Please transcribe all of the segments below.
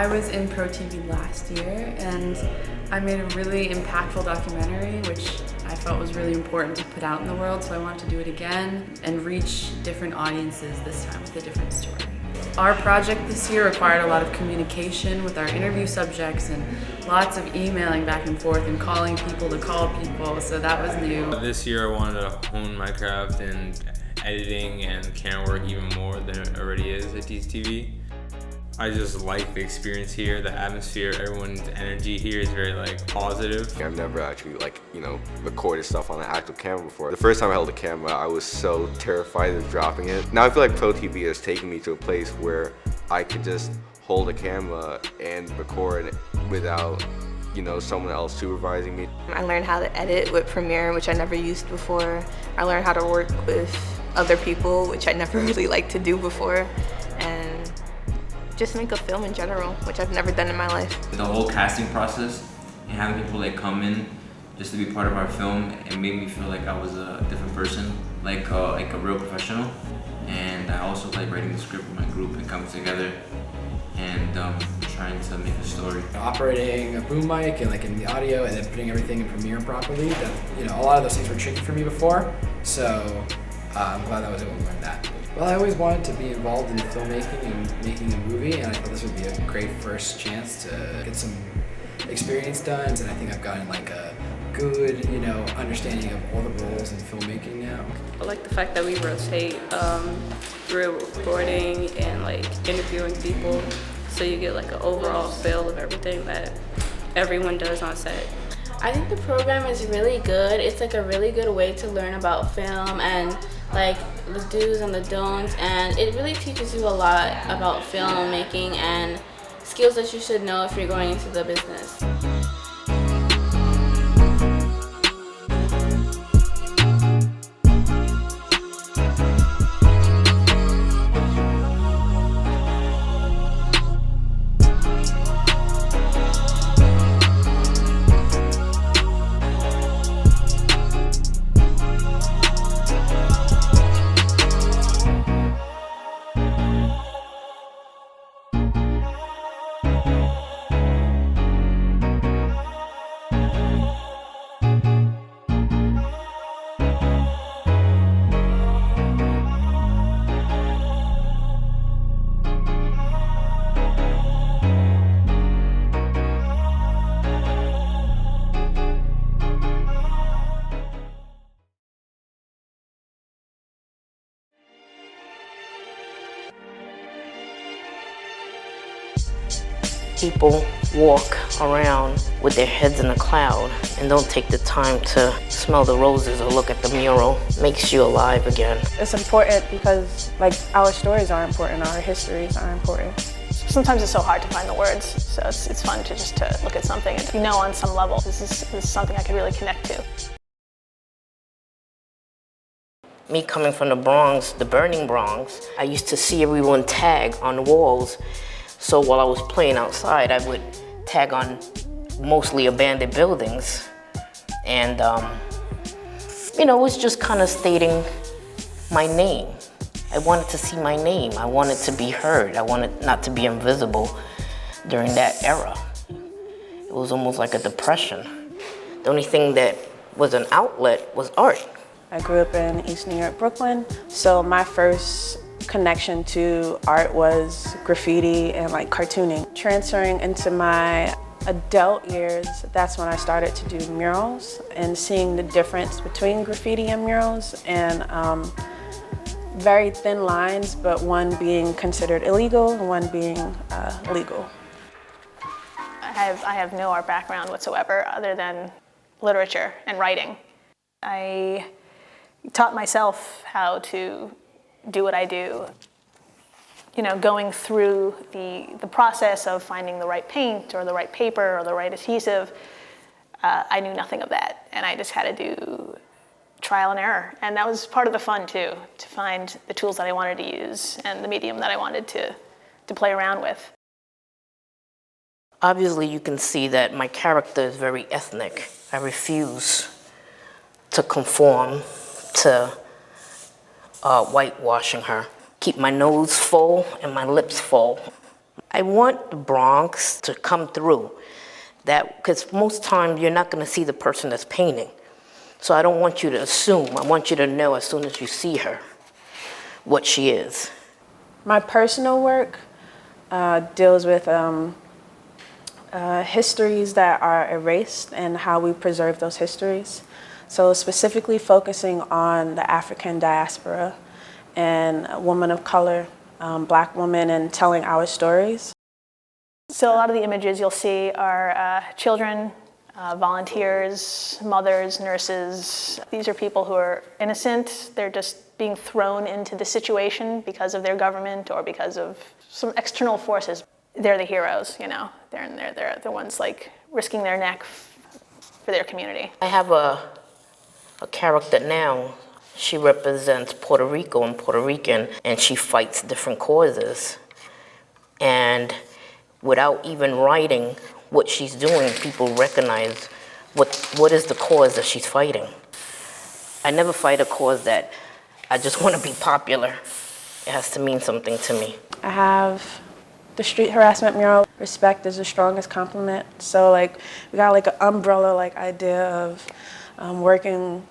I was in Pro TV last year and I made a really impactful documentary which I felt was really important to put out in the world, so I wanted to do it again and reach different audiences this time with a different story. Our project this year required a lot of communication with our interview subjects and lots of emailing back and forth and calling people to call people, so that was new. This year I wanted to hone my craft in editing and camera work even more than it already is at DTV. I just like the experience here, the atmosphere, everyone's energy here is very positive. I've never actually recorded stuff on an actual camera before. The first time I held a camera, I was so terrified of dropping it. Now I feel like Pro TV has taken me to a place where I could just hold a camera and record without someone else supervising me. I learned how to edit with Premiere, which I never used before. I learned how to work with other people, which I never really liked to do before. And just make a film in general, which I've never done in my life. The whole casting process and having people come in just to be part of our film, it made me feel like I was a different person, like a real professional. And I also like writing the script with my group and coming together and trying to make a story. Operating a boom mic and in the audio and then putting everything in Premiere properly, that a lot of those things were tricky for me before, so I'm glad I was able to learn that. Well, I always wanted to be involved in filmmaking and making a movie, and I thought this would be a great first chance to get some experience done, and I think I've gotten a good, understanding of all the roles in filmmaking now. I like the fact that we rotate through recording and interviewing people, so you get an overall feel of everything that everyone does on set. I think the program is really good. It's a really good way to learn about film and the do's and the don'ts, and it really teaches you a lot about filmmaking and skills that you should know if you're going into the business. People walk around with their heads in a cloud and don't take the time to smell the roses or look at the mural. Makes you alive again. It's important because our stories are important, our histories are important. Sometimes it's so hard to find the words, so it's fun to just look at something and on some level this is something I could really connect to. Me coming from the Bronx, the burning Bronx, I used to see everyone tag on the walls. So while I was playing outside, I would tag on mostly abandoned buildings. And, it was just kind of stating my name. I wanted to see my name. I wanted to be heard. I wanted not to be invisible during that era. It was almost like a depression. The only thing that was an outlet was art. I grew up in East New York, Brooklyn, so my first connection to art was graffiti and cartooning. Transferring into my adult years, that's when I started to do murals and seeing the difference between graffiti and murals, and very thin lines, but one being considered illegal and one being legal. I have no art background whatsoever other than literature and writing. I taught myself how to do what I do. Going through the process of finding the right paint or the right paper or the right adhesive, I knew nothing of that, and I just had to do trial and error. And that was part of the fun too, to find the tools that I wanted to use and the medium that I wanted to play around with. Obviously, you can see that my character is very ethnic. I refuse to conform to whitewashing her. Keep my nose full and my lips full. I want the Bronx to come through. That, because most times you're not going to see the person that's painting. So I don't want you to assume. I want you to know as soon as you see her what she is. My personal work deals with histories that are erased and how we preserve those histories. So specifically focusing on the African diaspora and women of color, Black women, and telling our stories. So a lot of the images you'll see are children, volunteers, mothers, nurses. These are people who are innocent. They're just being thrown into the situation because of their government or because of some external forces. They're the heroes, you know. They're the ones like risking their neck for their community. I have a character now. She represents Puerto Rico and Puerto Rican, and she fights different causes. And without even writing what she's doing, people recognize what is the cause that she's fighting. I never fight a cause that I just want to be popular. It has to mean something to me. I have the street harassment mural, respect is the strongest compliment. So like we got like an umbrella like idea of working,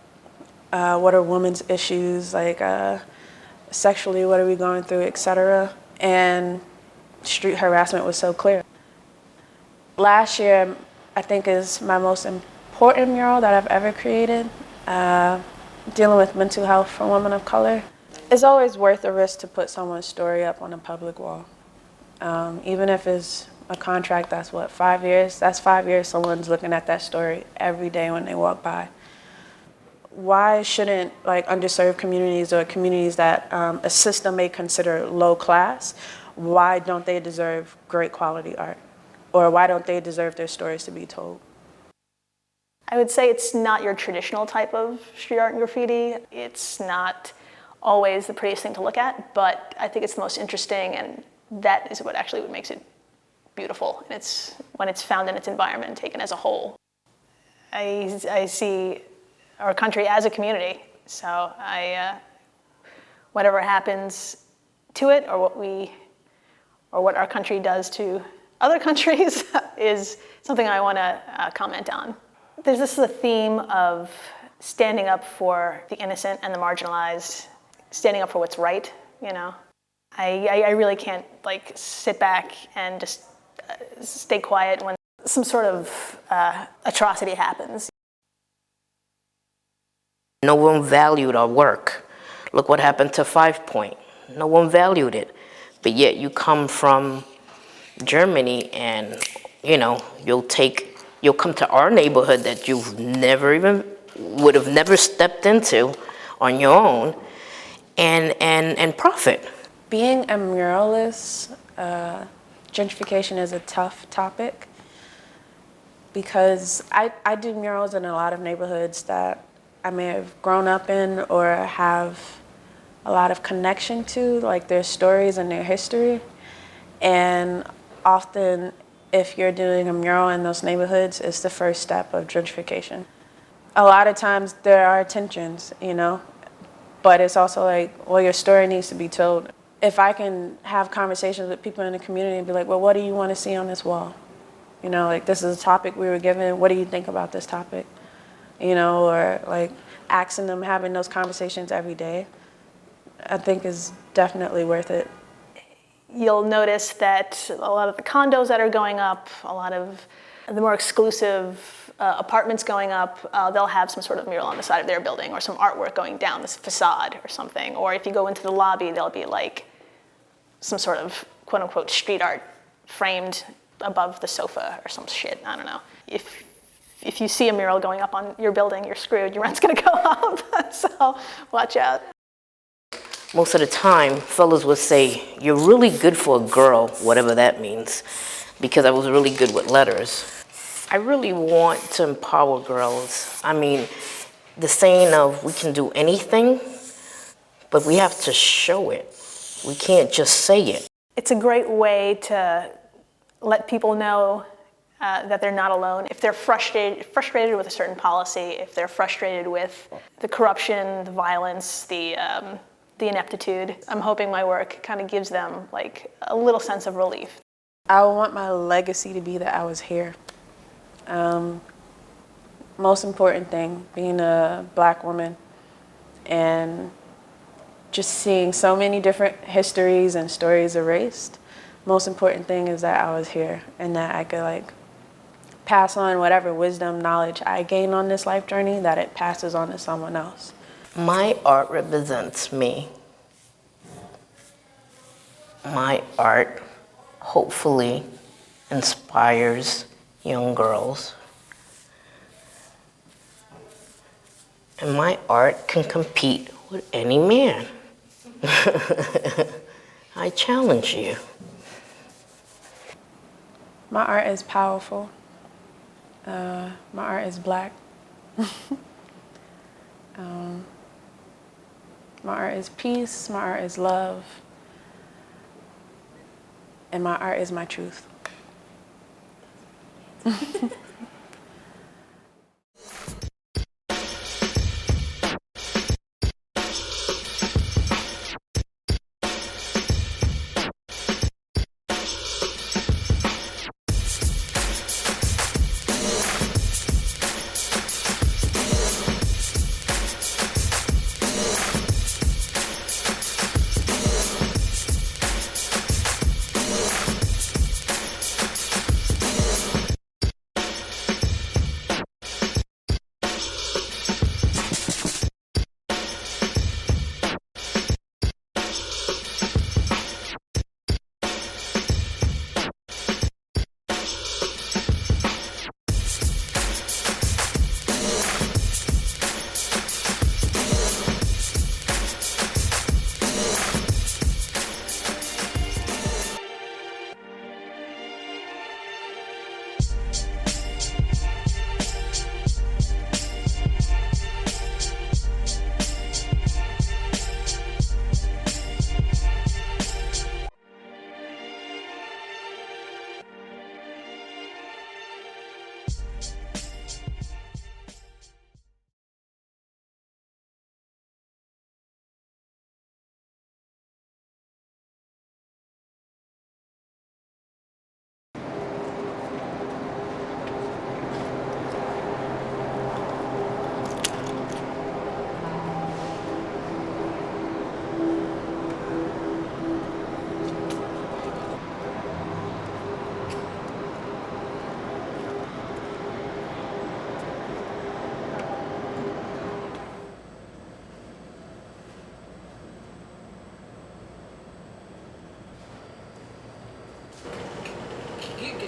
what are women's issues, like sexually, what are we going through, etc. And street harassment was so clear. Last year, I think is my most important mural that I've ever created, dealing with mental health for women of color. It's always worth the risk to put someone's story up on a public wall. Even if it's a contract that's what, 5 years? That's 5 years someone's looking at that story every day when they walk by. Why shouldn't like underserved communities or communities that a system may consider low class, why don't they deserve great quality art? Or why don't they deserve their stories to be told? I would say it's not your traditional type of street art and graffiti. It's not always the prettiest thing to look at, but I think it's the most interesting, and that is what actually what makes it beautiful. And it's when it's found in its environment and taken as a whole. I see our country as a community, so whatever happens to it, or what our country does to other countries is something I want to comment on. This is a theme of standing up for the innocent and the marginalized, standing up for what's right, you know. I really can't like sit back and just stay quiet when some sort of atrocity happens. No one valued our work. Look what happened to 5 Point. No one valued it. But yet you come from Germany and, you know, you'll come to our neighborhood that you've would have never stepped into on your own and profit. Being a muralist, gentrification is a tough topic because I do murals in a lot of neighborhoods that I may have grown up in or have a lot of connection to, like their stories and their history. And often, if you're doing a mural in those neighborhoods, it's the first step of gentrification. A lot of times there are tensions, you know, but it's also like, well, your story needs to be told. If I can have conversations with people in the community and be like, well, what do you want to see on this wall? You know, like this is a topic we were given, what do you think about this topic? You know, or like asking them, having those conversations every day, I think is definitely worth it. You'll notice that a lot of the condos that are going up, a lot of the more exclusive apartments going up, they'll have some sort of mural on the side of their building or some artwork going down this facade or something. Or if you go into the lobby, there'll be like some sort of quote unquote street art framed above the sofa or some shit, I don't know. If you see a mural going up on your building, you're screwed, your rent's gonna go up, so watch out. Most of the time, fellas would say, you're really good for a girl, whatever that means, because I was really good with letters. I really want to empower girls. I mean, the saying of we can do anything, but we have to show it. We can't just say it. It's a great way to let people know that they're not alone. If they're frustrated with a certain policy, if they're frustrated with the corruption, the violence, the ineptitude, I'm hoping my work kind of gives them like a little sense of relief. I want my legacy to be that I was here. Most important thing, being a Black woman and just seeing so many different histories and stories erased. Most important thing is that I was here and that I could like pass on whatever wisdom, knowledge I gain on this life journey, that it passes on to someone else. My art represents me. My art hopefully inspires young girls. And my art can compete with any man. I challenge you. My art is powerful. My art is Black. My art is peace, my art is love, and my art is my truth.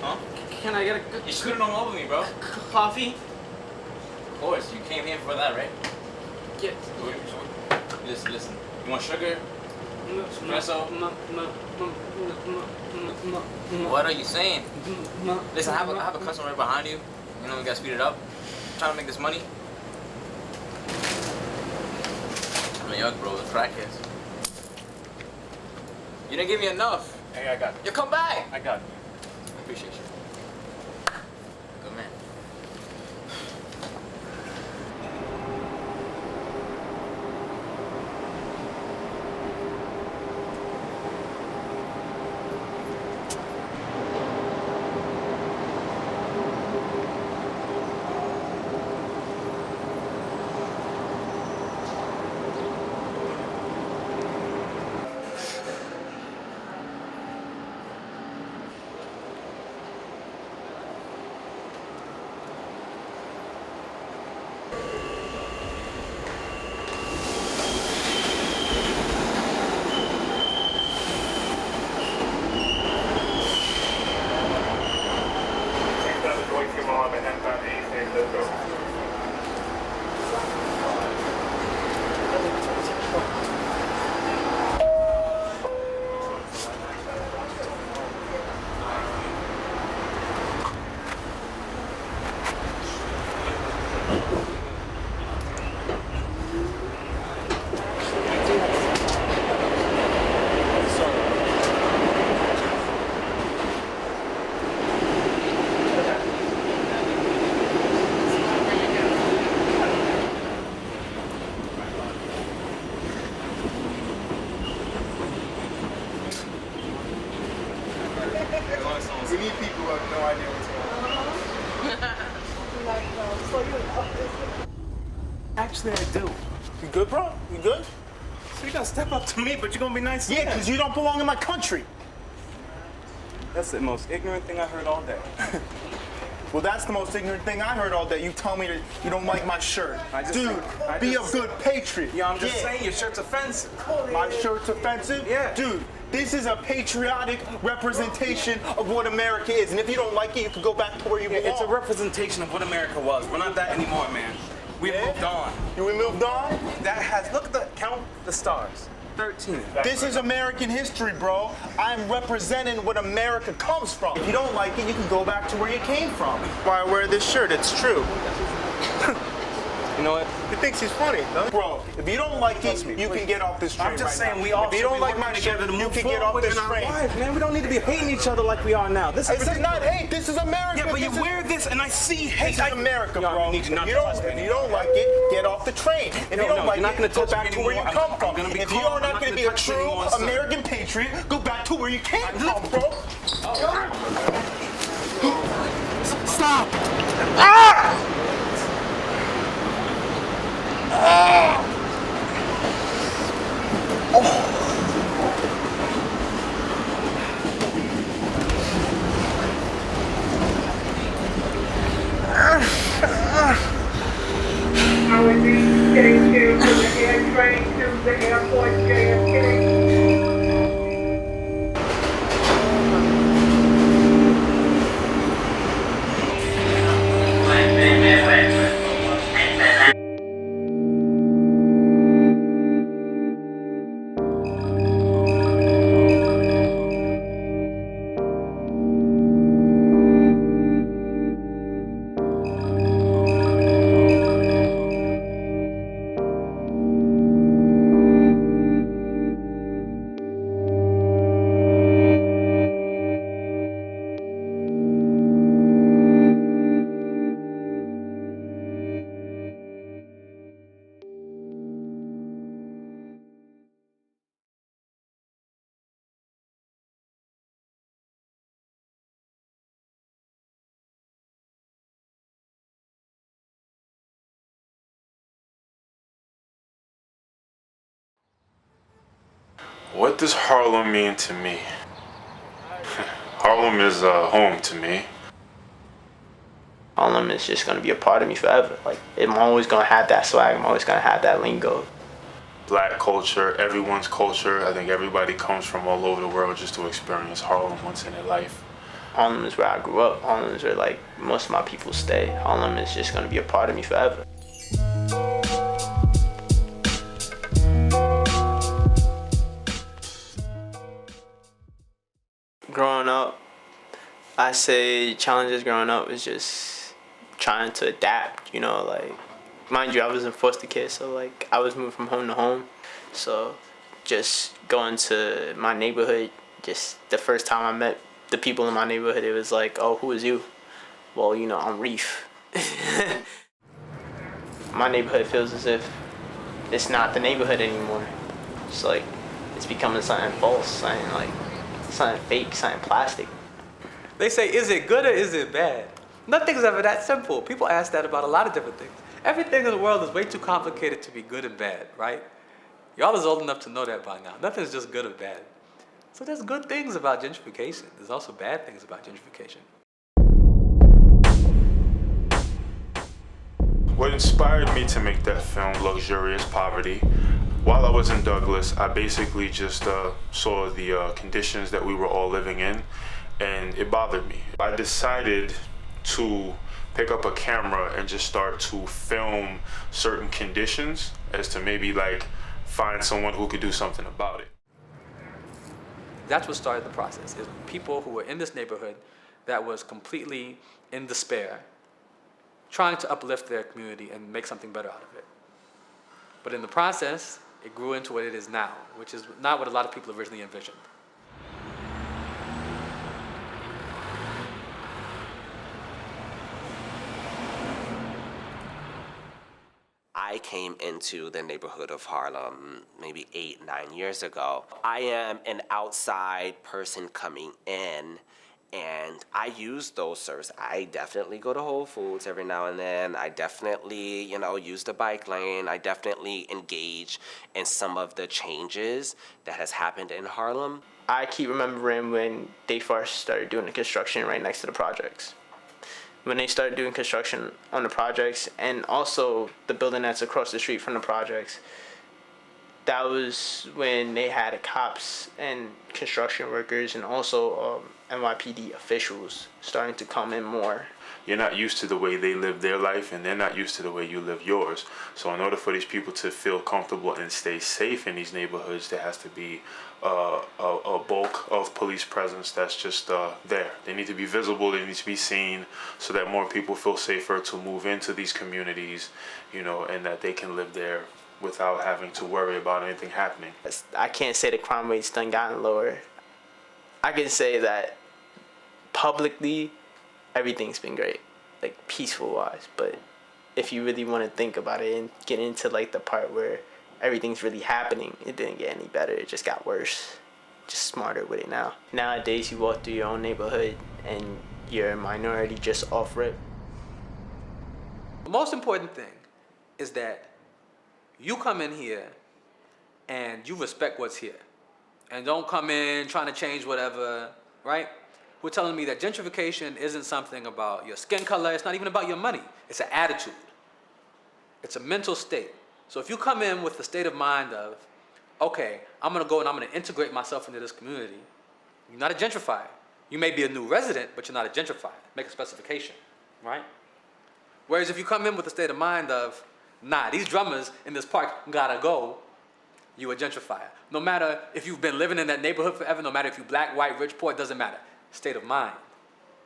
Huh? Can I get a... You scooted all over me, bro. Coffee? Of course, you came here for that, right? Get. Listen. You want sugar? Espresso? What are you saying? Listen, I have a customer right behind you. You know, we gotta speed it up. I'm trying to make this money. I'm a young bro, the crackheads. You didn't give me enough. Hey, I got it. You come back. I got it. I appreciate you. Good man. nice man to do. You good, bro? You good? So you gotta step up to me, but you're gonna be nice to me. Yeah, because you don't belong in my country. That's the most ignorant thing I heard all day. Well, that's the most ignorant thing I heard all day. You tell me that you don't like my shirt. Dude, be a good patriot. Yeah, I'm just saying your shirt's offensive. My shirt's offensive? Yeah. Dude, this is a patriotic representation of what America is. And if you don't like it, you can go back to where you belong. It's a representation of what America was. We're not that anymore, man. We've moved on. We moved on? That has, look at the, count the stars. 13. This is American history, bro. I'm representing what America comes from. If you don't like it, you can go back to where you came from. Why I wear this shirt, it's true. You know what? He thinks he's funny, doesn't he? Bro, if you don't like it, you can get off this train. I'm just saying we all if you don't like my shirt, you can get off this train. Man, we don't need to be hating each other like we are now. This is not hate, this is America. Yeah, but you wear this and I see hate. This is America, bro. If you don't like it, get off the train. If you don't like it, go back to where you come from. If you are not going to be a true American patriot, go back to where you came from, bro. Stop! Ah! I would be getting to the air train to the airport, JFK. What does Harlem mean to me? Harlem is home to me. Harlem is just gonna be a part of me forever. Like, I'm always gonna have that swag. I'm always gonna have that lingo. Black culture, everyone's culture. I think everybody comes from all over the world just to experience Harlem once in their life. Harlem is where I grew up. Harlem is where like most of my people stay. Harlem is just gonna be a part of me forever. Growing up, I say challenges growing up is just trying to adapt, you know, like, mind you, I was in foster care, so like I was moving from home to home. So just going to my neighborhood, just the first time I met the people in my neighborhood, it was like, oh, who is you? Well, you know, I'm Reef. My neighborhood feels as if it's not the neighborhood anymore. It's like, it's becoming something false, something fake, something plastic. They say, is it good or is it bad? Nothing's ever that simple. People ask that about a lot of different things. Everything in the world is way too complicated to be good and bad, right? Y'all is old enough to know that by now. Nothing's just good or bad. So there's good things about gentrification. There's also bad things about gentrification. What inspired me to make that film, Luxurious Poverty, while I was in Douglas, I basically just saw the conditions that we were all living in, and it bothered me. I decided to pick up a camera and just start to film certain conditions as to maybe like find someone who could do something about it. That's what started the process, is people who were in this neighborhood that was completely in despair, trying to uplift their community and make something better out of it. But in the process, it grew into what it is now, which is not what a lot of people originally envisioned. I came into the neighborhood of Harlem maybe 8, 9 years ago. I am an outside person coming in, And I use those services. I definitely go to Whole Foods every now and then. I definitely, use the bike lane. I definitely engage in some of the changes that has happened in Harlem. I keep remembering when they first started doing the construction right next to the projects. When they started doing construction on the projects, and also the building that's across the street from the projects, that was when they had cops and construction workers and also NYPD officials starting to come in more. You're not used to the way they live their life, and they're not used to the way you live yours. So in order for these people to feel comfortable and stay safe in these neighborhoods, there has to be a bulk of police presence that's just there. They need to be visible, they need to be seen, so that more people feel safer to move into these communities, and that they can live there without having to worry about anything happening. I can't say the crime rate's done gotten lower. I can say that publicly, everything's been great, like peaceful wise. But if you really want to think about it and get into like the part where everything's really happening, it didn't get any better. It just got worse. Just smarter with it now. Nowadays, you walk through your own neighborhood and you're a minority just off rip. The most important thing is that you come in here and you respect what's here. And don't come in trying to change whatever, right? We're telling me that gentrification isn't something about your skin color. It's not even about your money. It's an attitude. It's a mental state. So if you come in with the state of mind of, okay, I'm going to go and I'm going to integrate myself into this community, you're not a gentrifier. You may be a new resident, but you're not a gentrifier. Make a specification, right? Whereas if you come in with the state of mind of, nah, these drummers in this park gotta go, you a gentrifier. No matter if you've been living in that neighborhood forever, no matter if you black, white, rich, poor, it doesn't matter. State of mind.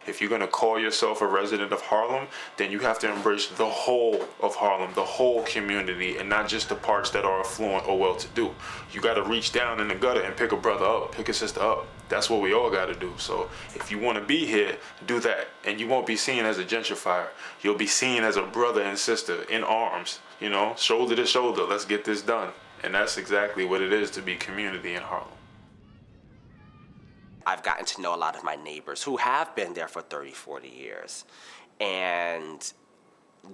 If you're gonna call yourself a resident of Harlem, then you have to embrace the whole of Harlem, the whole community, and not just the parts that are affluent or well-to-do. You gotta reach down in the gutter and pick a brother up, pick a sister up. That's what we all gotta do. So if you wanna be here, do that. And you won't be seen as a gentrifier. You'll be seen as a brother and sister in arms, shoulder to shoulder, let's get this done. And that's exactly what it is to be community in Harlem. I've gotten to know a lot of my neighbors who have been there for 30, 40 years. And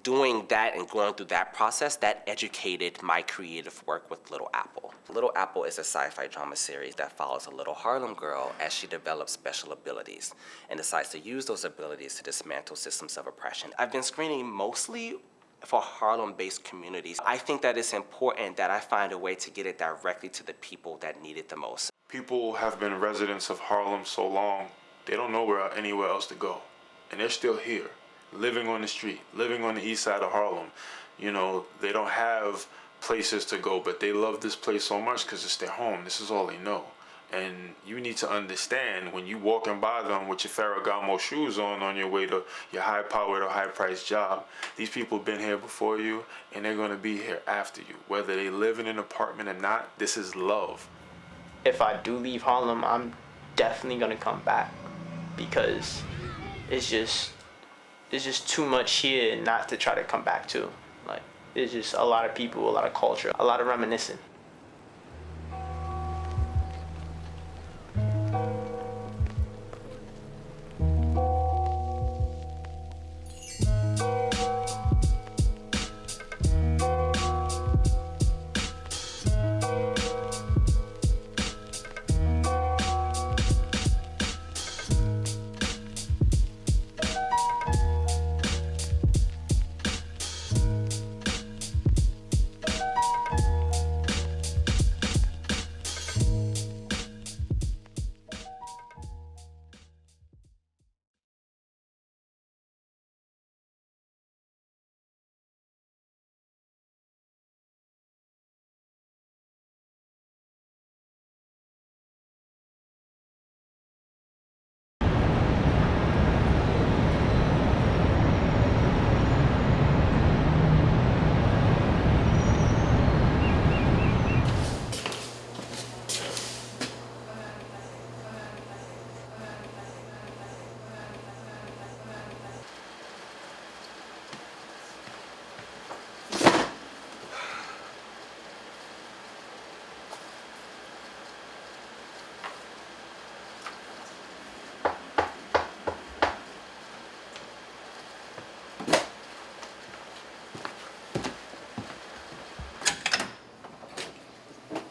doing that and going through that process, that educated my creative work with Little Apple. Little Apple is a sci-fi drama series that follows a little Harlem girl as she develops special abilities and decides to use those abilities to dismantle systems of oppression. I've been screening mostly for Harlem-based communities. I think that it's important that I find a way to get it directly to the people that need it the most. People have been residents of Harlem so long, they don't know anywhere else to go. And they're still here, living on the street, living on the east side of Harlem. They don't have places to go, but they love this place so much because it's their home. This is all they know. And you need to understand when you walking by them with your Ferragamo shoes on your way to your high-powered or high-priced job, these people have been here before you, and they're going to be here after you. Whether they live in an apartment or not, this is love. If I do leave Harlem, I'm definitely going to come back because it's just too much here not to try to come back to. Like, there's just a lot of people, a lot of culture, a lot of reminiscing.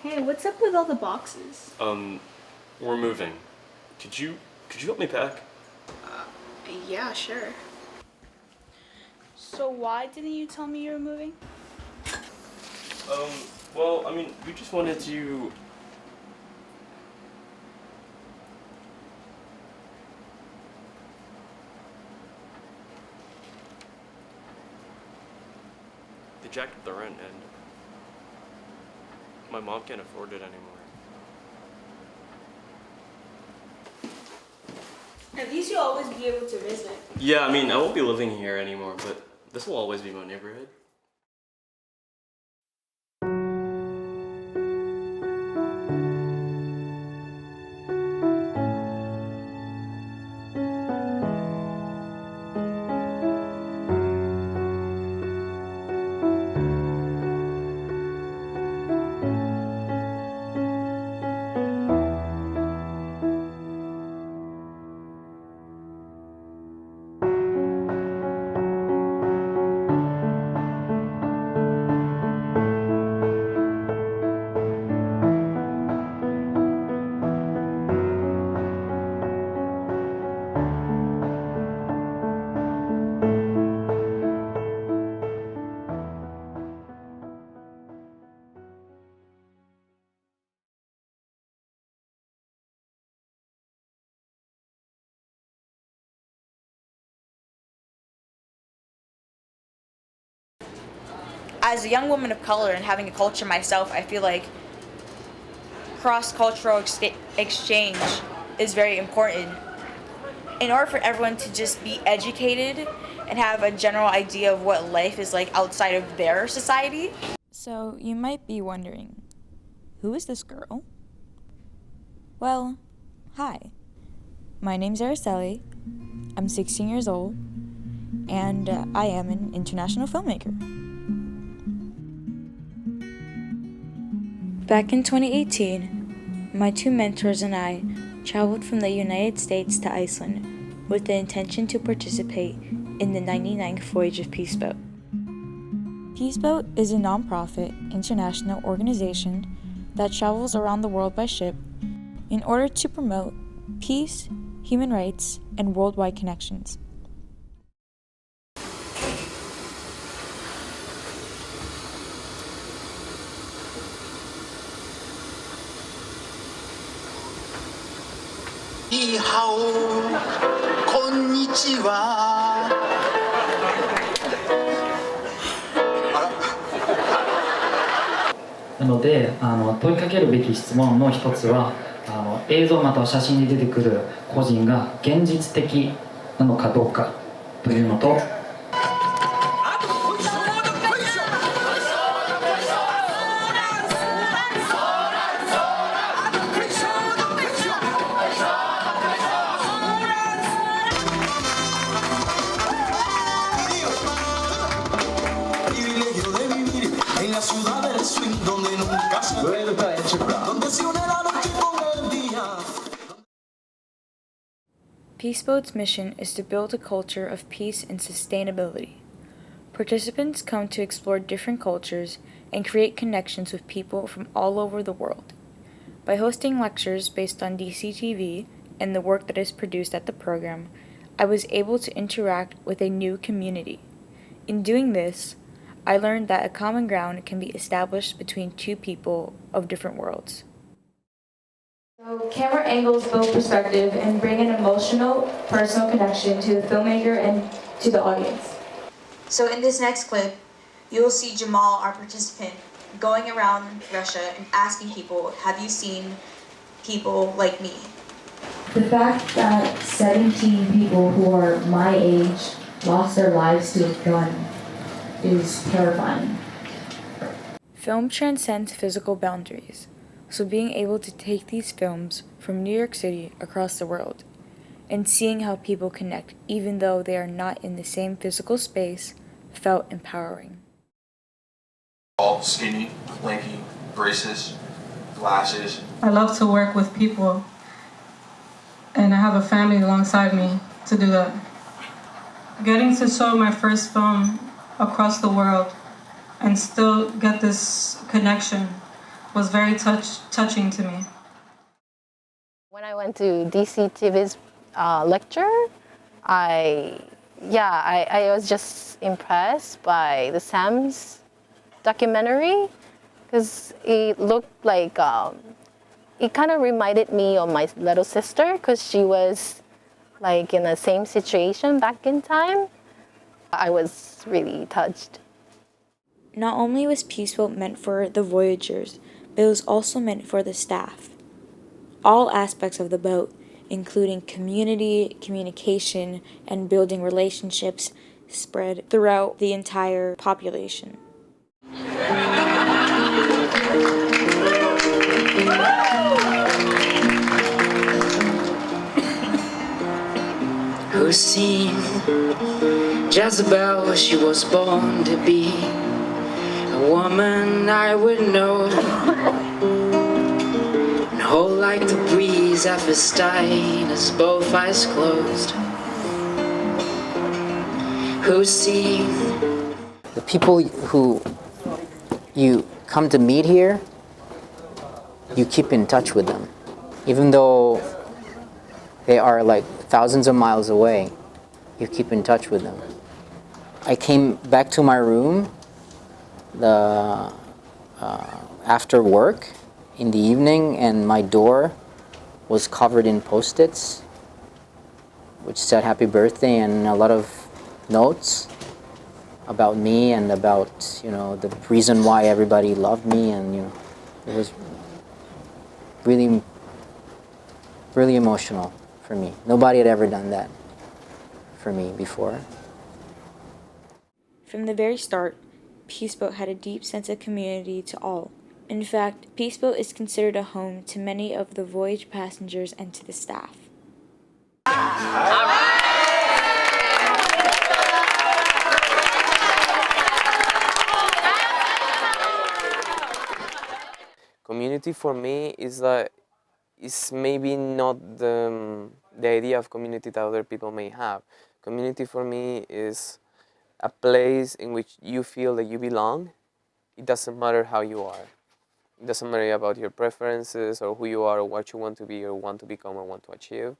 Hey, what's up with all the boxes? We're moving. Could you help me pack? Yeah, sure. So why didn't you tell me you were moving? Well, I mean, we just wanted to... They jacked up the rent and my mom can't afford it anymore. At least you'll always be able to visit. Yeah, I mean, I won't be living here anymore, but this will always be my neighborhood. As a young woman of color and having a culture myself, I feel like cross-cultural exchange is very important. In order for everyone to just be educated and have a general idea of what life is like outside of their society. So you might be wondering, who is this girl? Well, hi. My name's Araceli. I'm 16 years old, and I am an international filmmaker. Back in 2018, my two mentors and I traveled from the United States to Iceland with the intention to participate in the 99th voyage of Peaceboat. Peaceboat is a non-profit international organization that travels around the world by ship in order to promote peace, human rights, and worldwide connections. Ni hao, konnichiwa. なので問いかけるべき質問の一つは映像または写真に出てくる個人が現実的なのかどうかというのとPeaceboat's mission is to build a culture of peace and sustainability. Participants come to explore different cultures and create connections with people from all over the world. By hosting lectures based on DCTV and the work that is produced at the program, I was able to interact with a new community. In doing this, I learned that a common ground can be established between two people of different worlds. So camera angles build perspective and bring an emotional, personal connection to the filmmaker and to the audience. So in this next clip, you will see Jamal, our participant, going around Russia and asking people, have you seen people like me? The fact that 17 people who are my age lost their lives to a gun is terrifying. Film transcends physical boundaries, so being able to take these films from New York City across the world and seeing how people connect even though they are not in the same physical space felt empowering. All skinny, lanky, braces, glasses. I love to work with people, and I have a family alongside me to do that. Getting to show my first film across the world and still get this connection was very touching to me. When I went to DC TV's lecture, I was just impressed by the Sam's documentary because it looked like it kind of reminded me of my little sister because she was like in the same situation back in time. I was really touched. Not only was Peaceboat meant for the voyagers, but it was also meant for the staff. All aspects of the boat, including community, communication, and building relationships, spread throughout the entire population. Who's seen Jezebel, she was born to be a woman I would know, and hold like the breeze at Philistines, both eyes closed. Who's seen the people who you come to meet here, you keep in touch with them, even though they are like thousands of miles away. You keep in touch with them. I came back to my room after work in the evening, and my door was covered in Post-its which said happy birthday and a lot of notes about me and about, you know, the reason why everybody loved me, and, you know, it was really, really emotional for me. Nobody had ever done that for me before. From the very start, Peaceboat had a deep sense of community to all. In fact, Peaceboat is considered a home to many of the voyage passengers and to the staff. Community for me is maybe not the idea of community that other people may have. Community for me is a place in which you feel that you belong. It doesn't matter how you are. It doesn't matter about your preferences or who you are or what you want to be or want to become or want to achieve.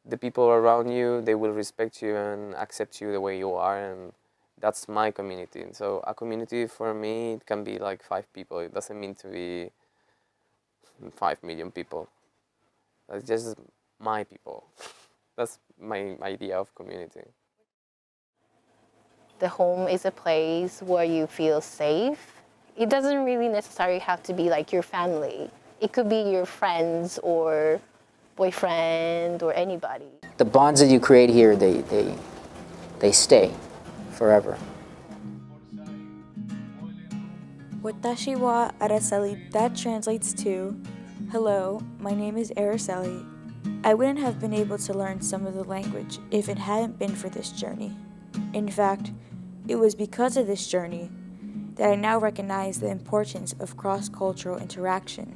The people around you, they will respect you and accept you the way you are, and that's my community. And so a community for me, it can be like 5 people. It doesn't mean to be 5 million people. That's just my people. That's my idea of community. The home is a place where you feel safe. It doesn't really necessarily have to be like your family. It could be your friends or boyfriend or anybody. The bonds that you create here, they stay forever. Watashi wa Araceli, that translates to, hello, my name is Araceli. I wouldn't have been able to learn some of the language if it hadn't been for this journey. In fact, it was because of this journey that I now recognize the importance of cross-cultural interaction.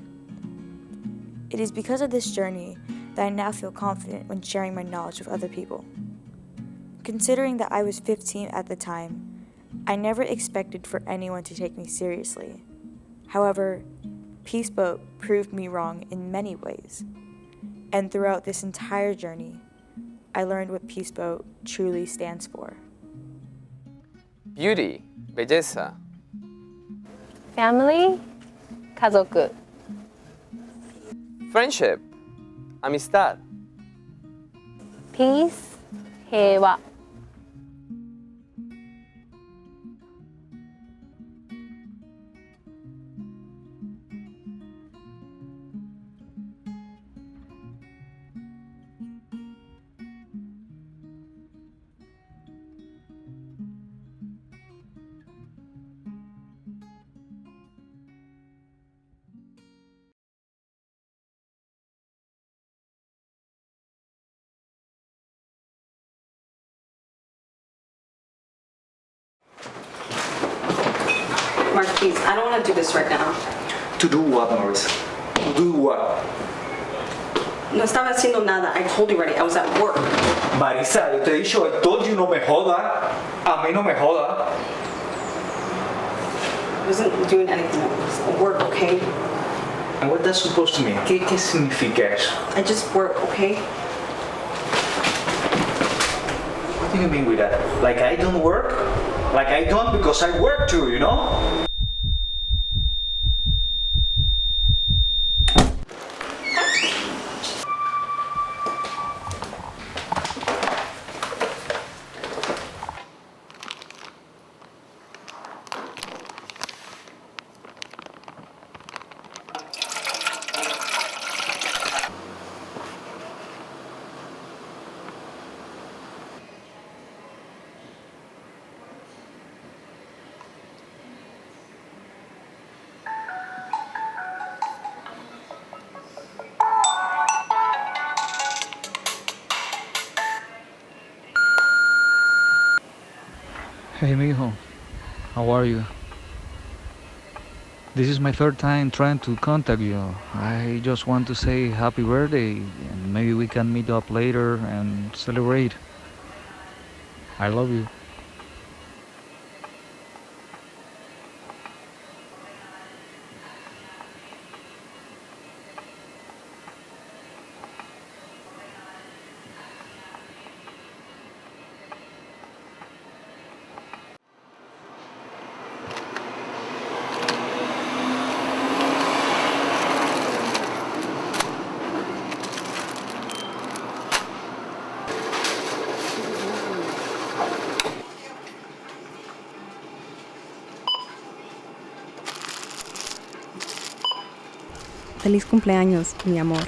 It is because of this journey that I now feel confident when sharing my knowledge with other people. Considering that I was 15 at the time, I never expected for anyone to take me seriously. However, Peaceboat proved me wrong in many ways. And throughout this entire journey, I learned what Peaceboat truly stands for. Beauty, belleza. Family, 家族. Friendship, amistad. Peace, 平和. Marquise, I don't want to do this right now. To do what, Marisa? To do what? No estaba haciendo nada. I told you already. I was at work. Marisa, yo te he dicho, I told you no me joda. A mí no me joda. I wasn't doing anything. I was at work, okay? And what that's supposed to mean? ¿Qué significa eso? I just work, okay? What do you mean with that? Like I don't work? Like I don't because I work too, you know? Hey, mijo. How are you? This is my third time trying to contact you. I just want to say happy birthday and maybe we can meet up later and celebrate. I love you. Feliz cumpleaños, mi amor.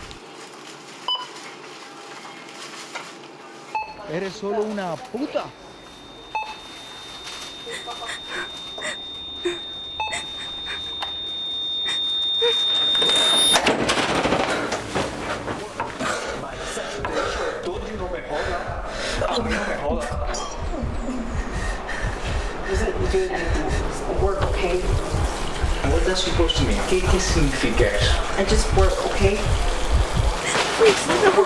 Eres solo una puta. Isn't it good to work, okay? And what that's supposed to mean? ¿Qué significa eso? I just work, okay? Please, no.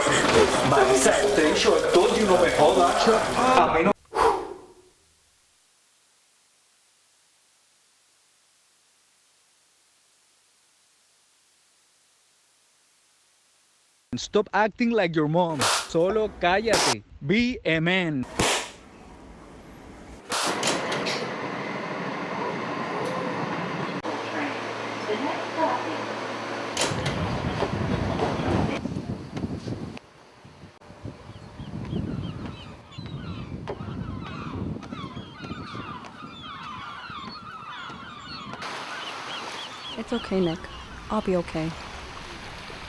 Marisa, te he dicho todo y no me jodas. A mí no. Stop acting like your mom. Solo cállate. Be a man. It's okay, Nick. I'll be okay.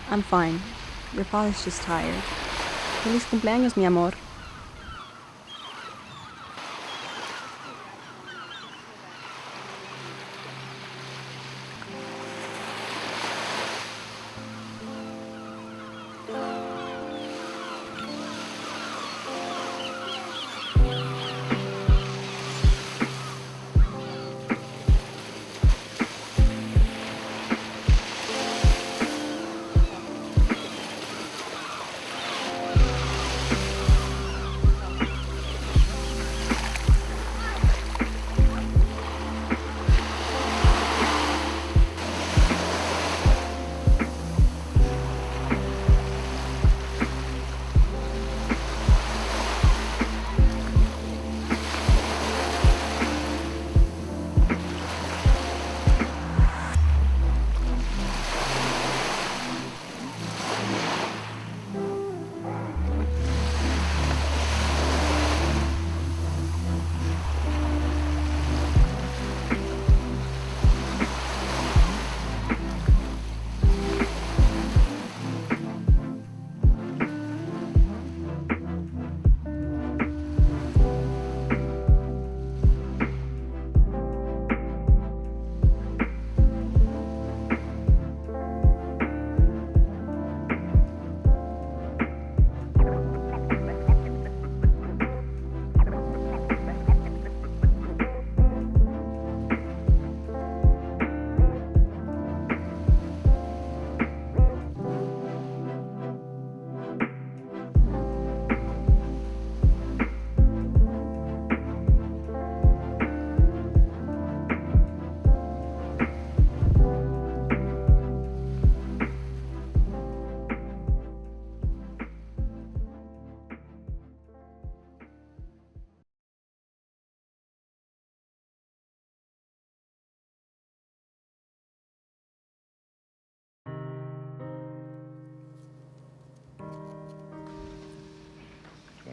I'm fine. Your father's just tired. Feliz cumpleaños, mi amor.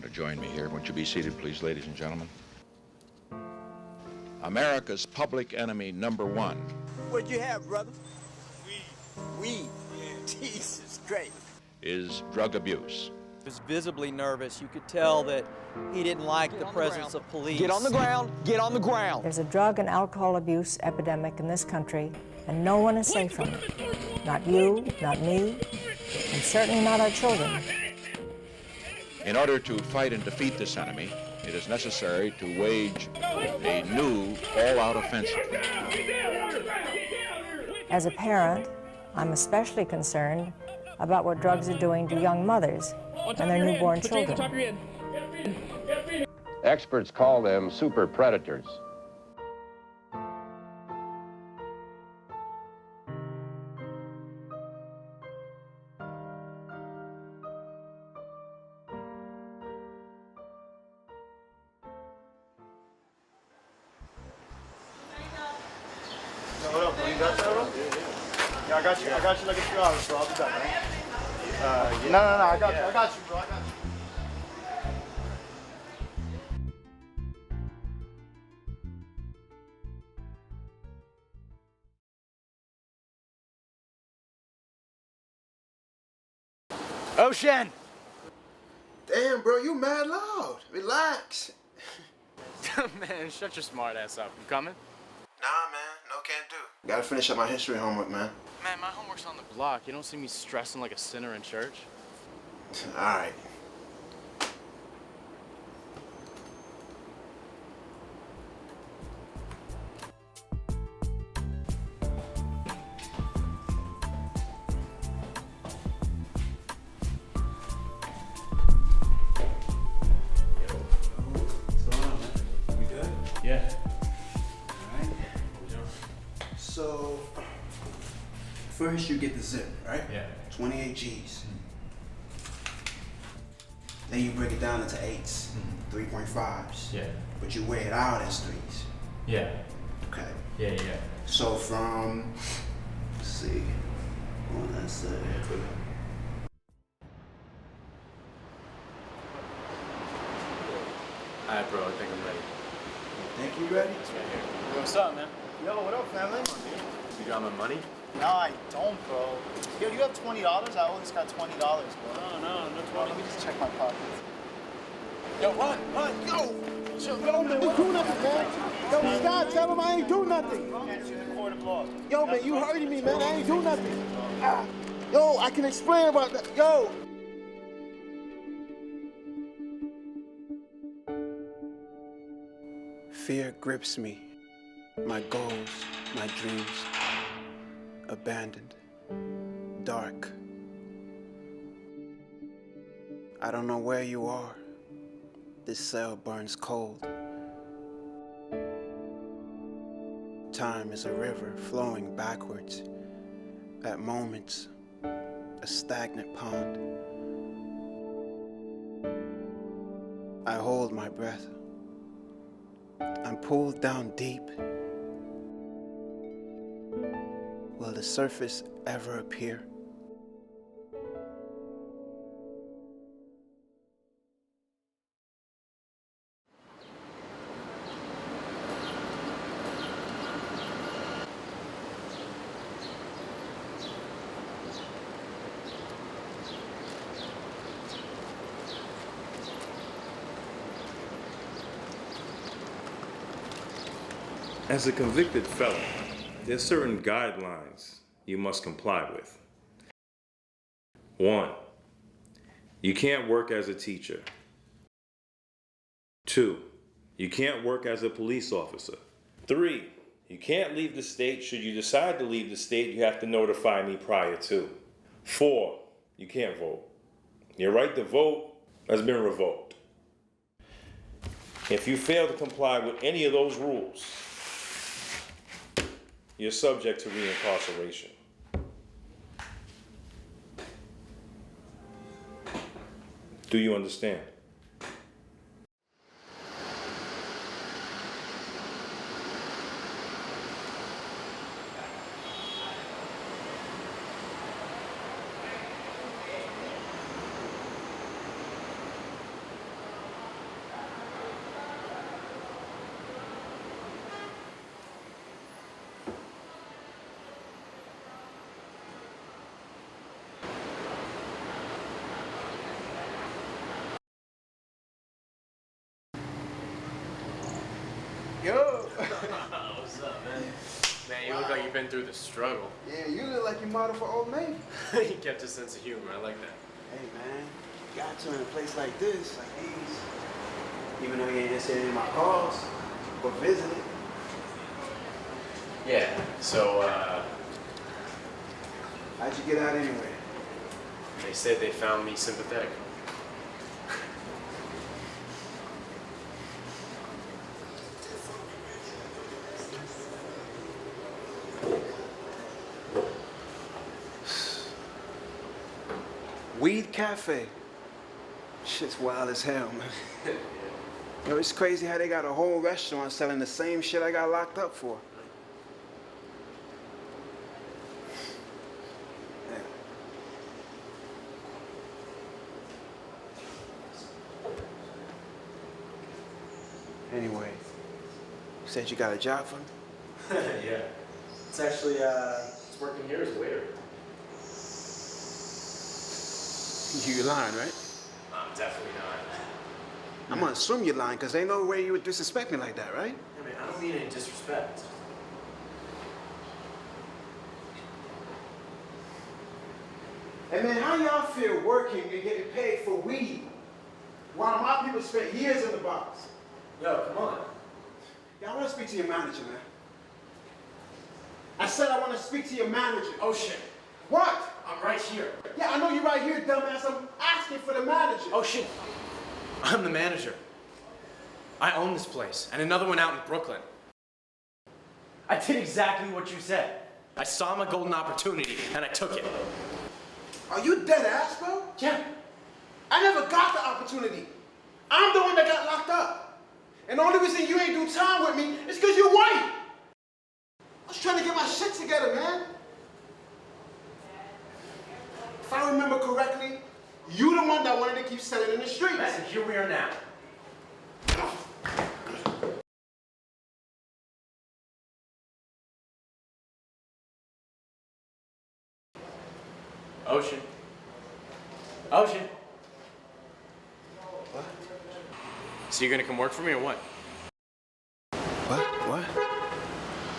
to join me here. Won't you be seated, please, ladies and gentlemen? America's public enemy number one What'd you have, brother? Weed. Jesus Christ. is drug abuse. He was visibly nervous. You could tell that he didn't like the presence of police. Get on the ground. Get on the ground. There's a drug and alcohol abuse epidemic in this country, and no one is safe from it. Not you, not me, and certainly not our children. In order to fight and defeat this enemy, it is necessary to wage a new all-out offensive. As a parent, I'm especially concerned about what drugs are doing to young mothers and their newborn children. Experts call them super predators. Hold up, bro. You got that, bro? Yeah, I got you. I got you like a few hours, bro. I'll be back, man. No, I got you. I got you, bro. I got you. Ocean! Damn, bro, you mad loud. Relax. Man, shut your smart ass up. You coming? Nah, man. No, can't do. Gotta finish up my history homework, man. Man, my homework's on the block. You don't see me stressing like a sinner in church? All right. Yeah. So, first you get the zip, right? Yeah. 28 G's. Then you break it down into 8s, 3.5s. Yeah. But you weigh it out as 3s. Yeah. Okay. Yeah. So from, let's see, what did I say? Alright, bro, I think I'm ready. Think you ready? It's right here. Yo, what's up, man? Yo, what up, family? You got my money? No, I don't, bro. Yo, you have $20? I always got $20, bro. No 20. Let me just check my pockets. Yo, run! Yo, man, what do nothing, man? Yo, Scott, tell him I ain't do nothing. Yo, man, you hurting me, man. I ain't do nothing. Yo, I can explain about that. Yo. Fear grips me. My goals, my dreams. Abandoned. Dark. I don't know where you are. This cell burns cold. Time is a river flowing backwards. At moments, a stagnant pond. I hold my breath. I'm pulled down deep. Will the surface ever appear? As a convicted felon, there are certain guidelines you must comply with. 1. You can't work as a teacher. 2. You can't work as a police officer. 3. You can't leave the state. Should you decide to leave the state, you have to notify me prior to. 4. You can't vote. Your right to vote has been revoked. If you fail to comply with any of those rules, you're subject to reincarceration. Do you understand? been through the struggle. Yeah, you look like you model for Old Navy. He kept a sense of humor. I like that. Hey, man, you got to in a place like this, like these. Even though you ain't answering my calls or visiting. Yeah, so, How'd you get out anyway? they said they found me sympathetic. Weed Cafe. Shit's wild as hell, man. You know, it's crazy how they got a whole restaurant selling the same shit I got locked up for. Anyway, you said you got a job for me? Yeah. It's actually, it's working here as a waiter. You lying, right? I'm definitely not. I'm gonna assume you're lying, because ain't no way you would disrespect me like that, right? I mean, I don't mean any disrespect. Hey man, how y'all feel working and getting paid for weed while my people spent years in the box? Yo, come on. Yeah, I want to speak to your manager, man. I said I want to speak to your manager. Oh shit. What? I'm right here. Yeah, I know you're right here, dumbass. I'm asking for the manager. Oh shit. I'm the manager. I own this place, and another one out in Brooklyn. I did exactly what you said. I saw my golden opportunity, and I took it. Are you dead ass, bro? Yeah. I never got the opportunity. I'm the one that got locked up. And the only reason you ain't do time with me is because you're white. I was trying to get my shit together, man. If I remember correctly, you the one that wanted to keep selling in the streets. And here we are now. Ocean. Ocean. What? So you're gonna come work for me or what? What?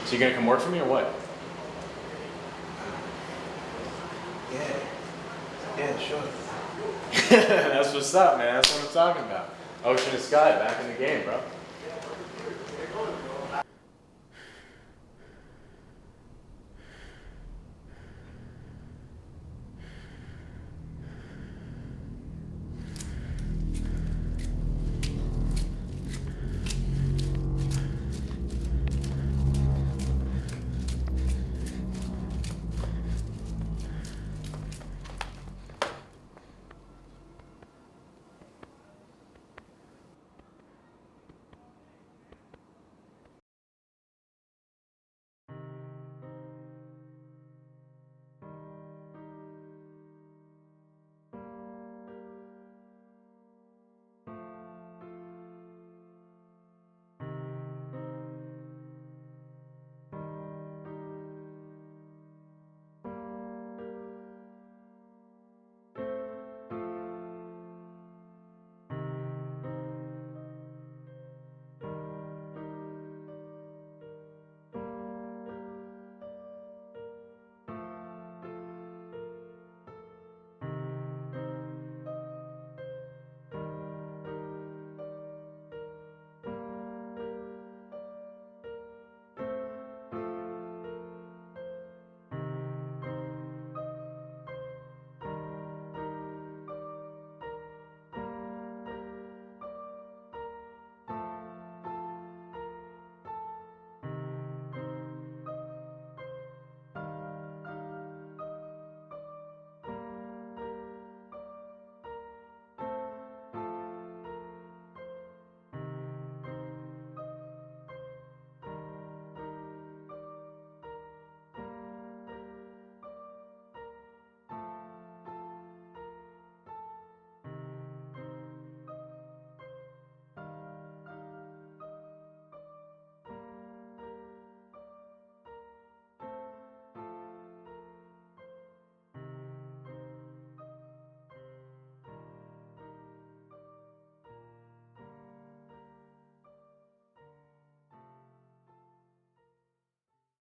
So you're gonna come work for me or what? Yeah, sure. That's what's up, man. That's what I'm talking about. Ocean and Sky back in the game, bro.